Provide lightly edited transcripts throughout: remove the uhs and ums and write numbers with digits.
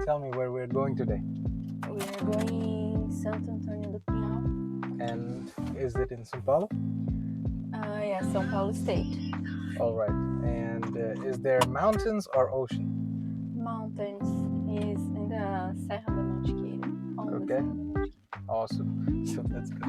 tell me where we're going today. We are going Santo Antônio do Pinhal. And is it in São Paulo? Yeah, São Paulo State. All right. And is there mountains or ocean? Mountains is in the Serra da Mantiqueira. Okay. Awesome. So let's go.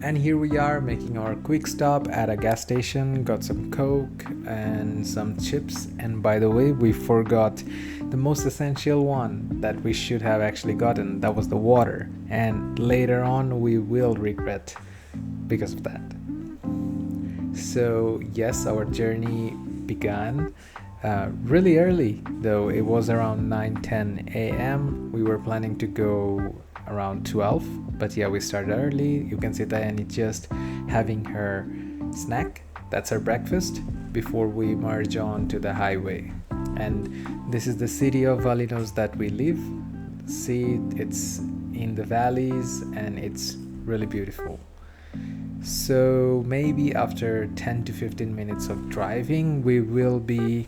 And here we are making our quick stop at a gas station, got some Coke and some chips. And by the way, we forgot the most essential one that we should have actually gotten. That was the water. And later on, we will regret because of that. So yes, our journey began really early, though. It was around 9:10 a.m. We were planning to go around 12, but yeah, we started early. You can see Diane just having her snack, that's her breakfast, before we merge on to the highway. And this is the city of Valinos that we live. See, it's in the valleys and it's really beautiful. So maybe after 10 to 15 minutes of driving, we will be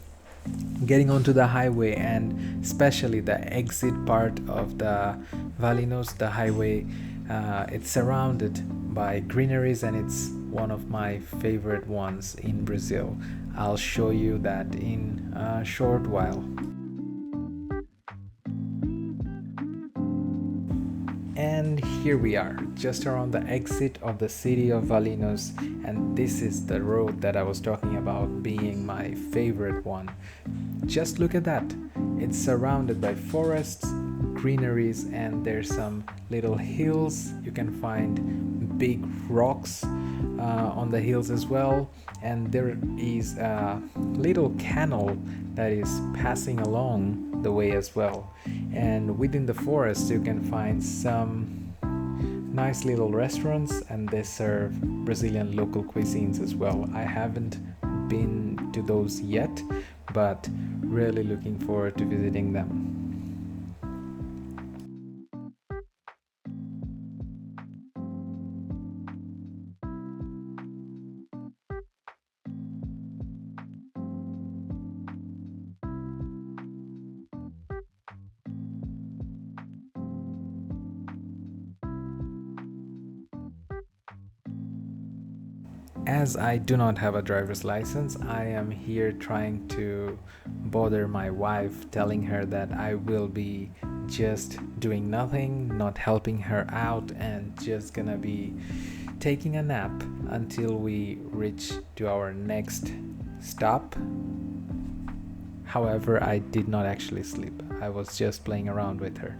getting onto the highway, and especially the exit part of the Valinos, the highway. It's surrounded by greeneries and it's one of my favorite ones in Brazil. I'll show you that in a short while. And here we are, just around the exit of the city of Valinos, and this is the road that I was talking about being my favorite one. Just look at that. It's surrounded by forests, greeneries, and there's some little hills. You can find big rocks on the hills as well, and there is a little canal that is passing along the way as well. And within the forest you can find some nice little restaurants, and they serve Brazilian local cuisines as well. I haven't been to those yet, but really looking forward to visiting them. As I do not have a driver's license, I am here trying to bother my wife, telling her that I will be just doing nothing, not helping her out, and just gonna be taking a nap until we reach to our next stop. However, I did not actually sleep. I was just playing around with her.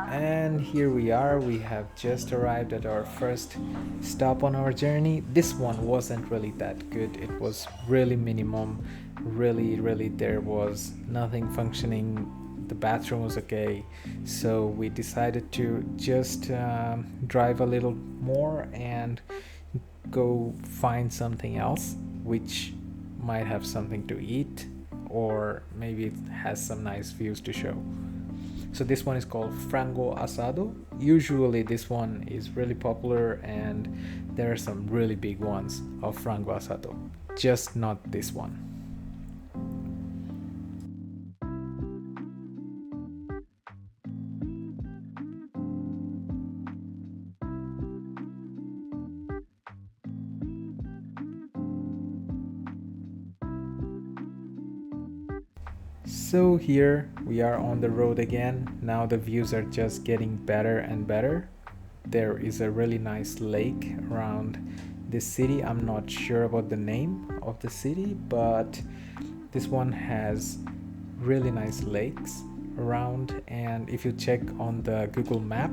And here we are, we have just arrived at our first stop on our journey. This one wasn't really that good, it was really minimum, really there was nothing functioning. The bathroom was okay, so we decided to just drive a little more and go find something else which might have something to eat, or maybe it has some nice views to show. So this one is called frango asado. Usually this one is really popular, and there are some really big ones of frango asado, just not this one. So here we are on the road again. Now the views are just getting better and better. There is a really nice lake around this city. I'm not sure about the name of the city, but this one has really nice lakes around, and if you check on the Google map,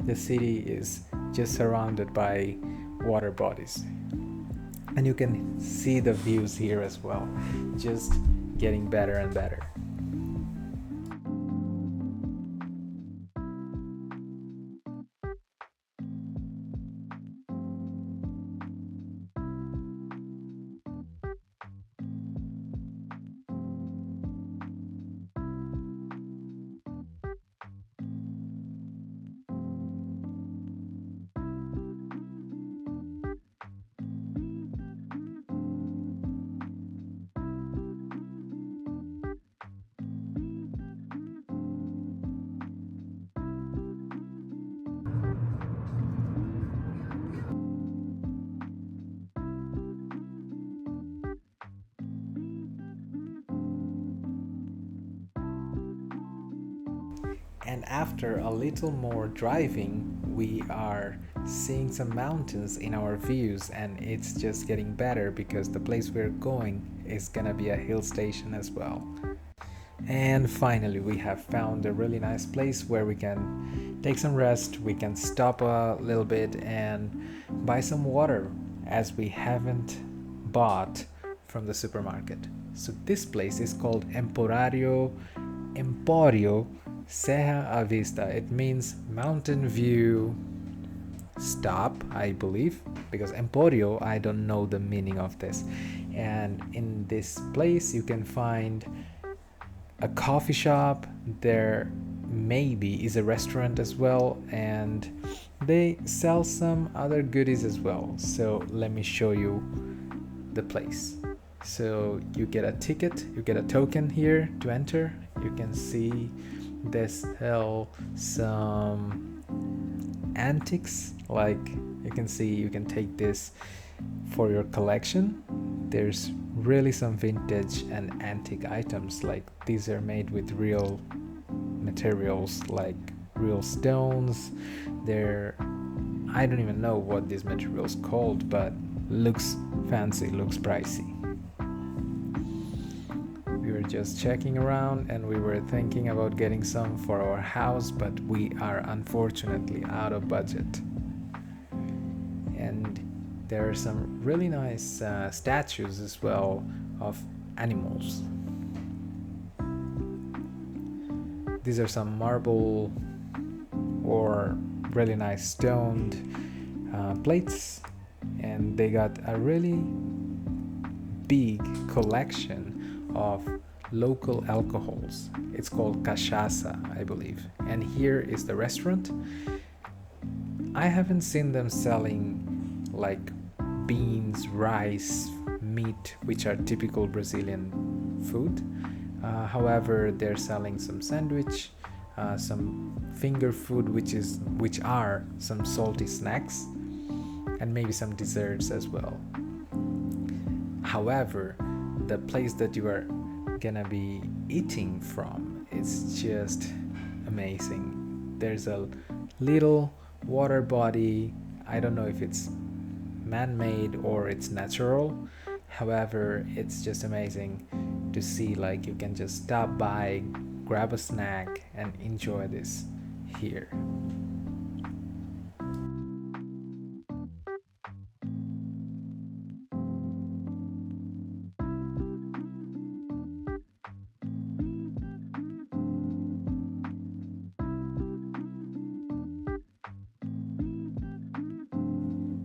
the city is just surrounded by water bodies. And you can see the views here as well, just getting better and better. And after a little more driving, we are seeing some mountains in our views, and it's just getting better because the place we're going is gonna be a hill station as well. And finally, we have found a really nice place where we can take some rest, we can stop a little bit and buy some water as we haven't bought from the supermarket. So this place is called Emporio Serra a Vista. It means mountain view stop, I believe, because Emporio, I don't know the meaning of this. And in this place, you can find a coffee shop. There maybe is a restaurant as well, and they sell some other goodies as well. So let me show you the place. So you get a ticket, you get a token here to enter. You can see they sell some antiques, like you can see you can take this for your collection. There's really some vintage and antique items, like these are made with real materials, like real stones. They're, I don't even know what this material's called, but looks fancy, looks pricey. We were just checking around and we were thinking about getting some for our house, but we are unfortunately out of budget. And there are some really nice statues as well of animals. These are some marble or really nice stoned plates, and they got a really big collection of local alcohols. It's called cachaça, I believe. And here is the restaurant. I haven't seen them selling like beans, rice, meat, which are typical Brazilian food. However, they're selling some sandwich, some finger food, which are some salty snacks, and maybe some desserts as well. However, the place that you are gonna be eating from is just amazing. There's a little water body. I don't know if it's man-made or it's natural. However, it's just amazing to see, like you can just stop by, grab a snack and enjoy this here.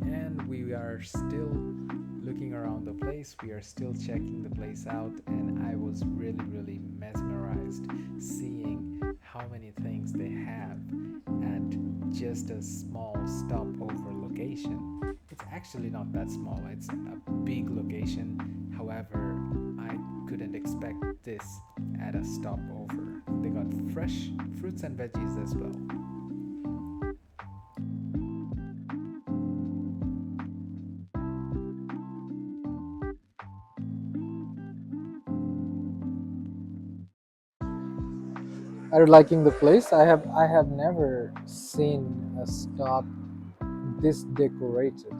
And we are still looking around the place, we are still checking the place out, and I was really mesmerized seeing how many things they have at just a small stopover location. It's actually not that small, it's a big location. However, I couldn't expect this at a stopover. They got fresh fruits and veggies as well. Are you liking the place? I have never seen a stop this decorated.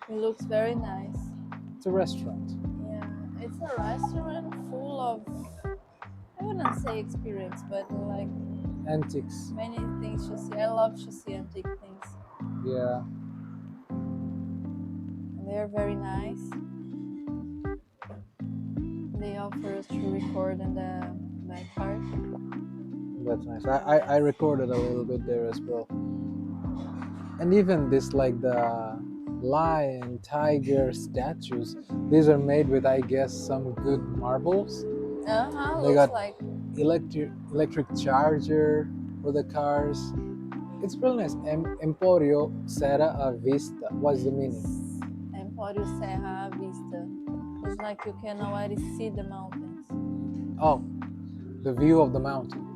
It looks very nice. It's a restaurant. Yeah, it's a restaurant full of, I wouldn't say experience, but like Antiques. many things to see. I love to see antique things. Yeah. And they are very nice. They offer us to record in the back part. That's nice. I recorded a little bit there as well. And even this, like the lion, tiger statues, these are made with, I guess, some good marbles. They Looks got like electric charger for the cars. It's really nice. Emporio Serra a Vista. What's the meaning? Empório Serra Vista. It's like you can already see the mountains. Oh, the view of the mountain.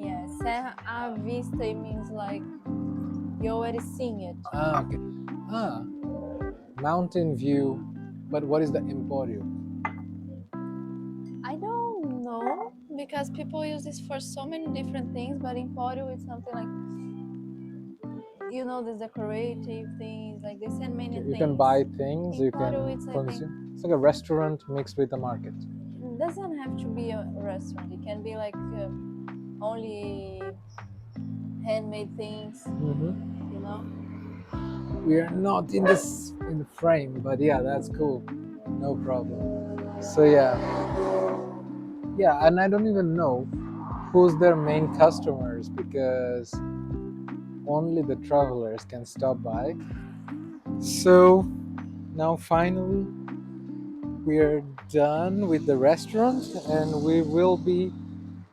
Yeah, Serra a Vista, it means like you already seen it. Ah, okay. Ah, mountain view. But what is the Emporio? I don't know because people use this for so many different things, but Emporio it's something like, you know, these decorative things, like they send many You things. can buy things, you Emporio can it's, I think, consume. It's like a restaurant mixed with a market. it doesn't have to be a restaurant. It can be like only handmade things, you know. We are not in this in the frame, but yeah, that's cool. No problem. So yeah, and I don't even know who's their main customers because only the travelers can stop by. So now finally we are done with the restaurant and we will be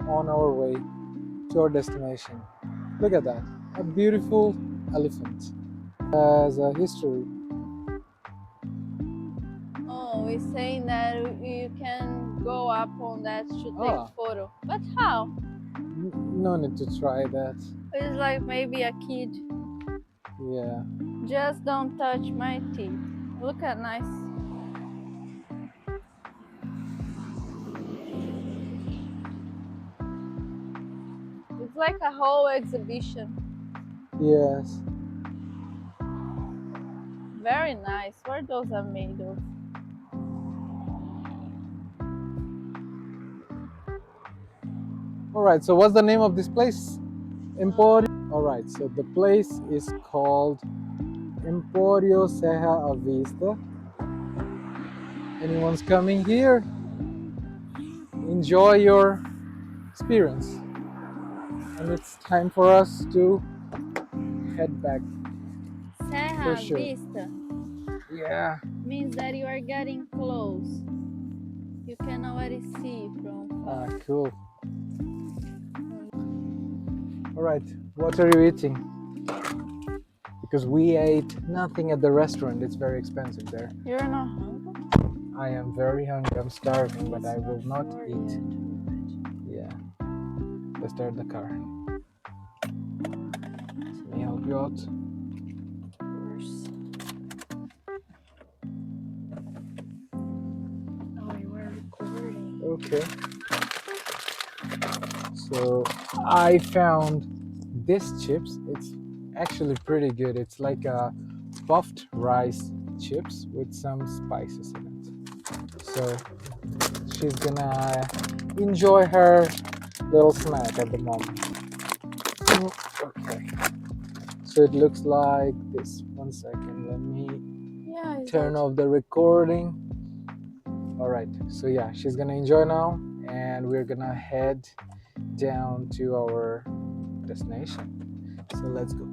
on our way to our destination. Look at that, a beautiful elephant. Has a history. Oh, we're saying that you can go up on that to take photo, but how? No need to try that. It's like maybe a kid. Yeah. Just don't touch my teeth. Look at nice. It's like a whole exhibition. Yes. Very nice. What those are made of? All right. So what's the name of this place? Emporio. All right. So the place is called Emporio Serra a Vista. Anyone's coming here? Enjoy your experience. And it's time for us to head back. Serra sure. Vista Yeah. means that you are getting close. You can already see from far. Cool. All right. What are you eating? Because we ate nothing at the restaurant. It's very expensive there. You're not hungry? I am very hungry. I'm starving, but I will not eat. Yeah. Let's start the car. Let me help you out. Oh, you were recording. Okay. So I found this chips. It's actually pretty good. It's like a puffed rice chips with some spices in it. So she's gonna enjoy her little snack at the moment. Okay. So it looks like this. 1 second. Let me turn off the recording. All right. So yeah, she's gonna enjoy now, and we're gonna head down to our destination. So let's go.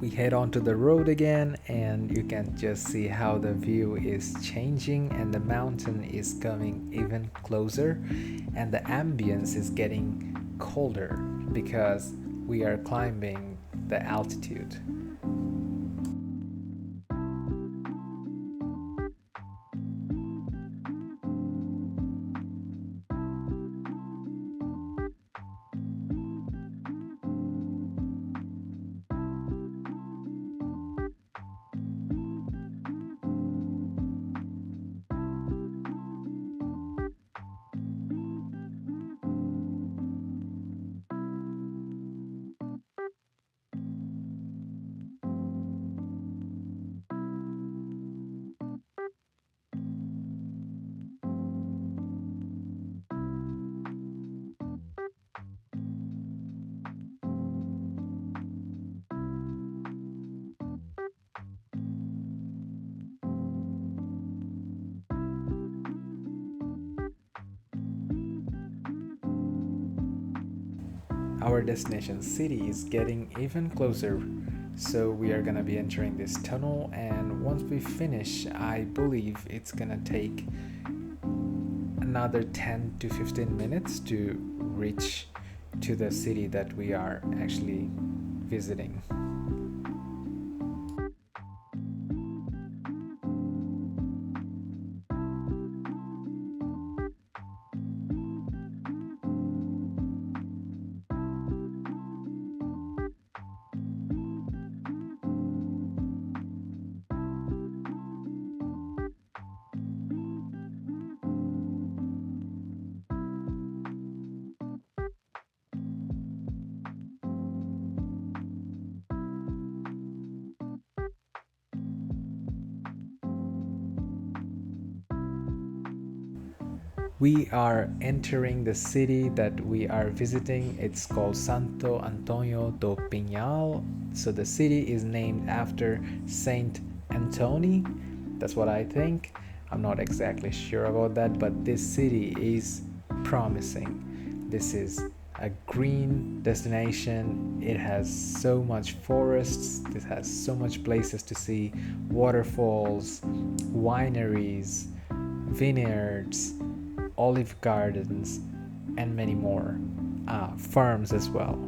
We head onto the road again, and you can just see how the view is changing and the mountain is coming even closer, and the ambience is getting colder because we are climbing the altitude. Our destination city is getting even closer, so we are gonna be entering this tunnel, and once we finish, I believe it's gonna take another 10 to 15 minutes to reach to the city that we are actually visiting. We are entering the city that we are visiting. It's called Santo Antônio do Pinhal. So the city is named after Saint Antony. That's what I think. I'm not exactly sure about that, but this city is promising. This is a green destination. It has so much forests. It has so much places to see, waterfalls, wineries, vineyards, olive gardens, and many more. Farms as well.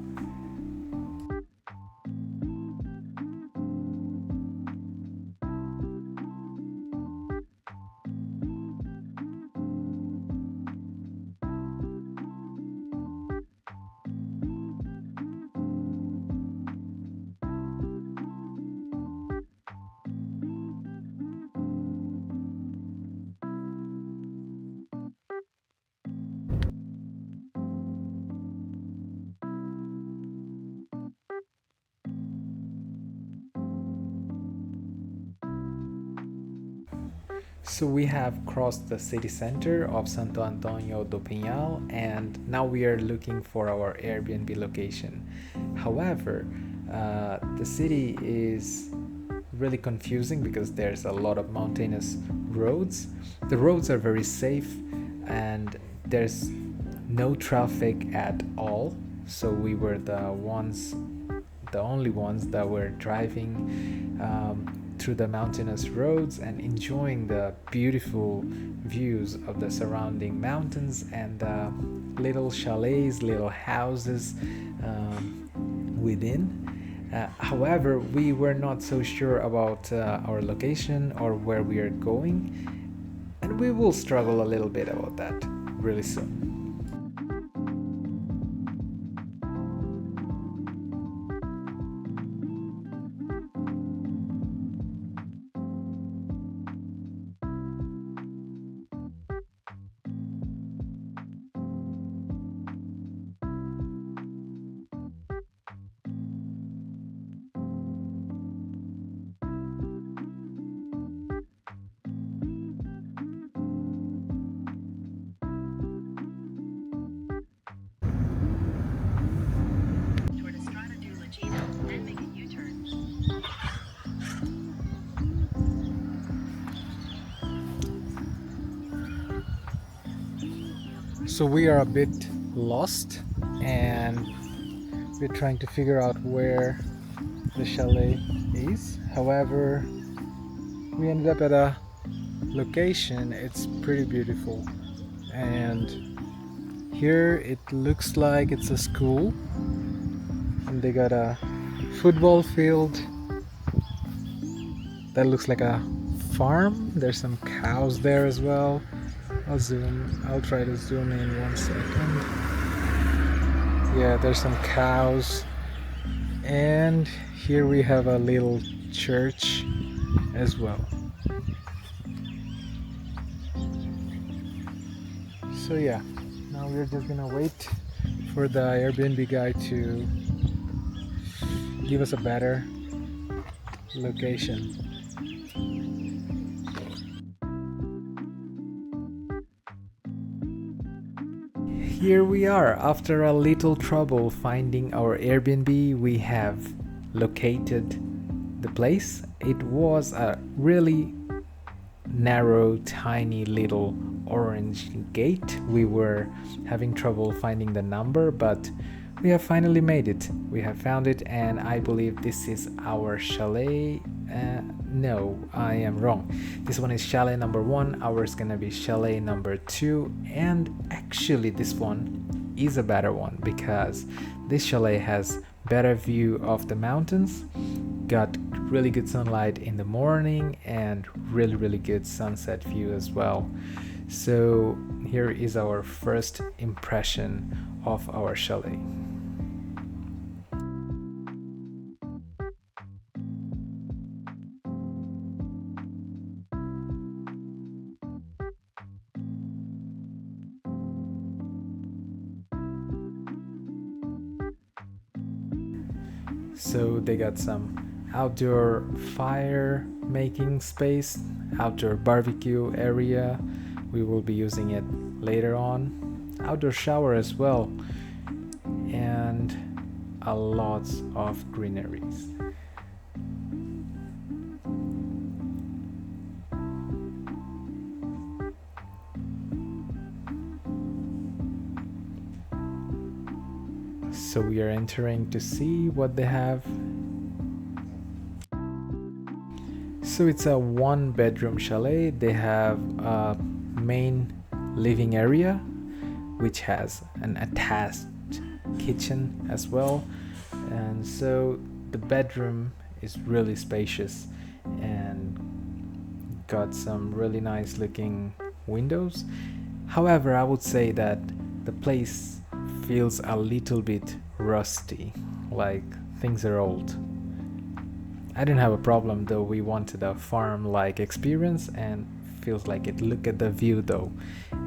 So we have crossed the city center of Santo Antonio do Pinhal, and now we are looking for our Airbnb location. However, the city is really confusing because there's a lot of mountainous roads. The roads are very safe and there's no traffic at all. So we were the only ones that were driving through the mountainous roads and enjoying the beautiful views of the surrounding mountains and little chalets, little houses within. However, we were not so sure about our location or where we are going, and we will struggle a little bit about that really soon. So we are a bit lost and we're trying to figure out where the chalet is. However, we ended up at a location. It's pretty beautiful, and here it looks like it's a school, and they got a football field that looks like a farm. There's some cows there as well. I'll try to zoom in 1 second. Yeah, there's some cows, and here we have a little church as well. So yeah, now we're just gonna wait for the Airbnb guy to give us a better location. Here we are. After a little trouble finding our Airbnb, we have located the place. It was a really narrow, tiny little orange gate. We were having trouble finding the number, but we have finally made it. We have found it, and I believe this is our chalet. No, I am wrong. This one is chalet number 1. Ours gonna be chalet number 2, and actually this one is a better one because this chalet has better view of the mountains, got really good sunlight in the morning, and really good sunset view as well. So here is our first impression of our chalet. So they got some outdoor fire making space, outdoor barbecue area we will be using it later on. Outdoor shower as well, and a lot of greeneries. So we are entering to see what they have. So it's a 1-bedroom chalet. They have a main living area which has an attached kitchen as well, and so the bedroom is really spacious and got some really nice looking windows. However, I would say that the place feels a little bit rusty, like things are old. I didn't have a problem though. We wanted a farm-like experience, and feels like it. Look at the view though.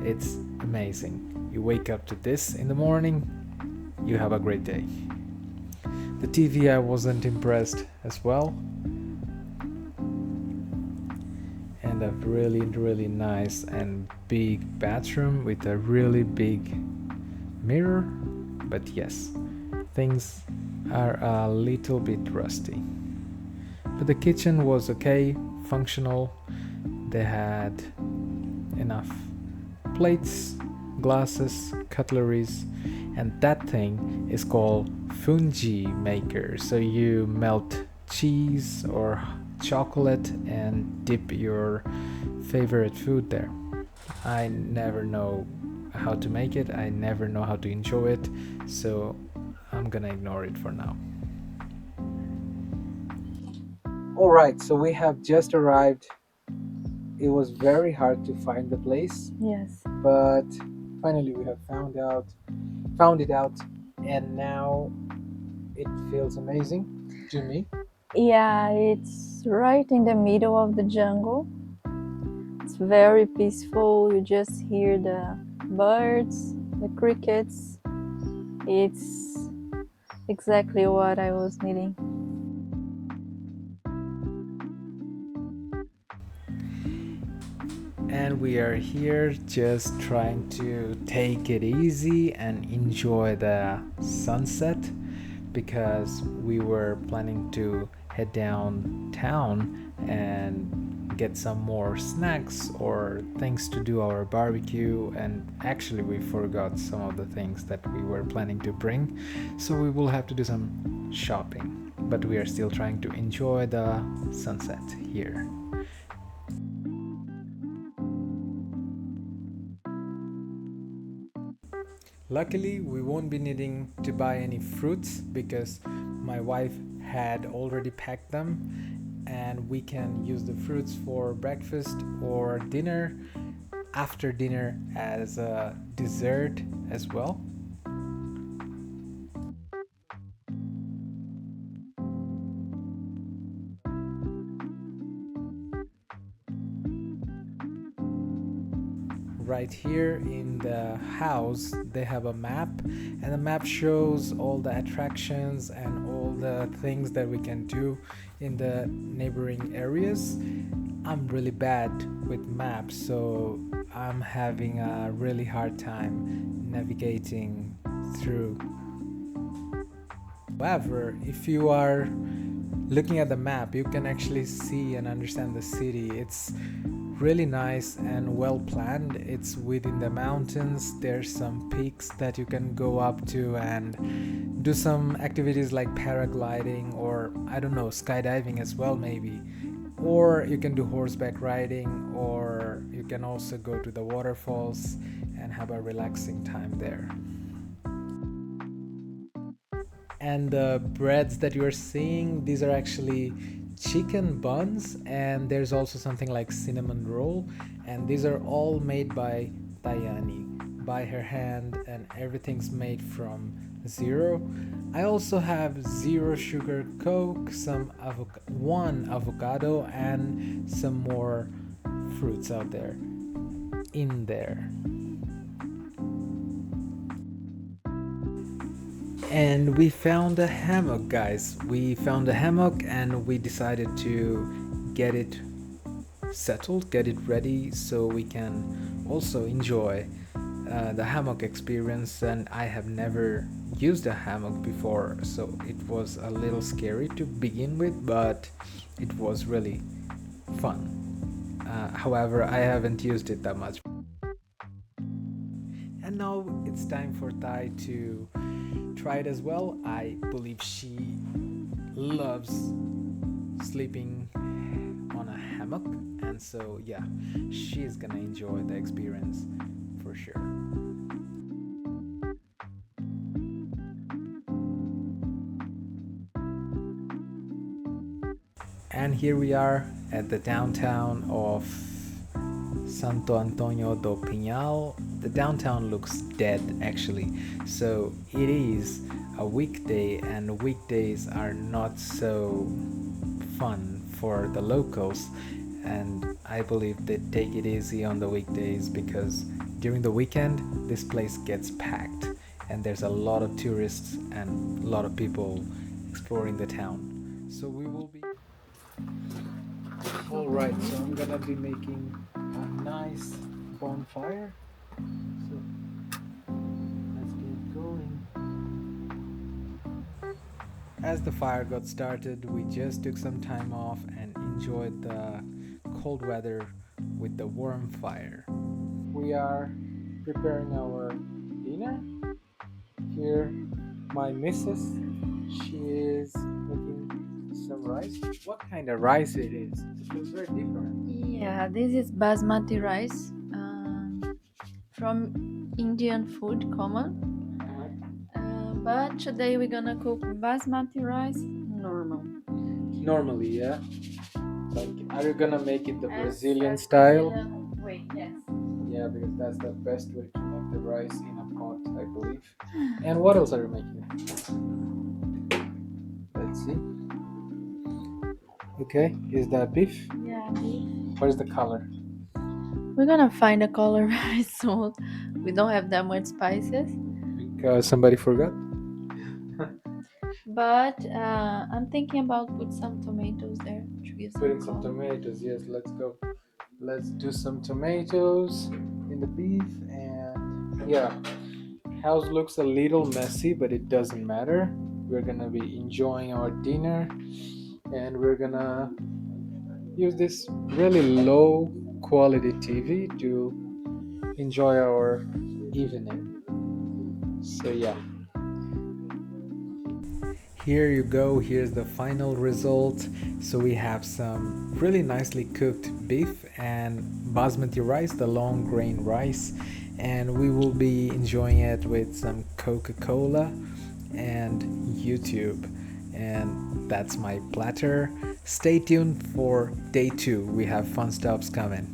It's amazing. You wake up to this in the morning, you have a great day. The TV, I wasn't impressed as well. And a really, really nice and big bathroom with a really big mirror. But yes, things are a little bit rusty. But the kitchen was okay, functional. They had enough plates, glasses, cutleries, and that thing is called fungi maker. So you melt cheese or chocolate and dip your favorite food there. I never know how to make it, I never know how to enjoy it, so I'm gonna ignore it for now. All right, so we have just arrived. It was very hard to find the place, Yes. but finally we have found it out, and now it feels amazing to me. Yeah, it's right in the middle of the jungle. It's very peaceful. You just hear the birds, the crickets. It's exactly what I was needing. And we are here just trying to take it easy and enjoy the sunset, because we were planning to head downtown and get some more snacks or things to do our barbecue, and actually we forgot some of the things that we were planning to bring, so we will have to do some shopping, but we are still trying to enjoy the sunset here. Luckily, we won't be needing to buy any fruits because my wife had already packed them, and we can use the fruits for breakfast or dinner, after dinner as a dessert as well. Right here in the house they have a map, and the map shows all the attractions and all the things that we can do in the neighboring areas. I'm really bad with maps, so I'm having a really hard time navigating through. However, if you are looking at the map, you can actually see and understand the city. It's really nice and well planned. It's within the mountains. There's some peaks that you can go up to and do some activities like paragliding, or I don't know, skydiving as well maybe. Or you can do horseback riding, or you can also go to the waterfalls and have a relaxing time there. And the breads that you're seeing, these are actually chicken buns, and there's also something like cinnamon roll, and these are all made by Tayani, by her hand, and everything's made from zero. I also have zero sugar Coke, some one avocado, and some more fruits out there in there. And we found a hammock, guys. We found a hammock and we decided to get it settled, get it ready so we can also enjoy the hammock experience. And I have never used a hammock before, so it was a little scary to begin with, but it was really fun. However, I haven't used it that much. And now it's time for Thai to try it as well. I believe she loves sleeping on a hammock, and so yeah, she's gonna enjoy the experience for sure. And here we are at the downtown of Santo Antônio do Pinhal. The downtown looks dead actually, so it is a weekday, and weekdays are not so fun for the locals. And I believe they take it easy on the weekdays because during the weekend this place gets packed and there's a lot of tourists and a lot of people exploring the town. So we will be all right. So I'm gonna be making a nice bonfire. So let's get going. As the fire got started, we just took some time off and enjoyed the cold weather with the warm fire. We are preparing our dinner. Here, my missus, she is making some rice. What kind of rice it is? It looks very different. Yeah, this is basmati rice from Indian food common. But today we're gonna cook basmati rice normal. Normally, yeah. Like, are you gonna make it the As- Brazilian as style? Brazilian way, yes. Yeah, because that's the best way to make the rice in a pot, I believe. And what else are you making? Let's see. Okay, is that beef? Yeah, beef. What is the color? We're gonna find a color very soon. We don't have that much spices, Because somebody forgot? but I'm thinking about put some tomatoes there to give Putting some some color. tomatoes, yes, let's go. Let's do some tomatoes in the beef. And yeah, house looks a little messy, but it doesn't matter. We're gonna be enjoying our dinner, and we're gonna use this really low quality TV to enjoy our evening. So yeah, here you go. Here's the final result. So we have some really nicely cooked beef and basmati rice, the long grain rice, and we will be enjoying it with some Coca-Cola and YouTube. And that's my platter. Stay tuned for day 2. We have fun stuffs coming.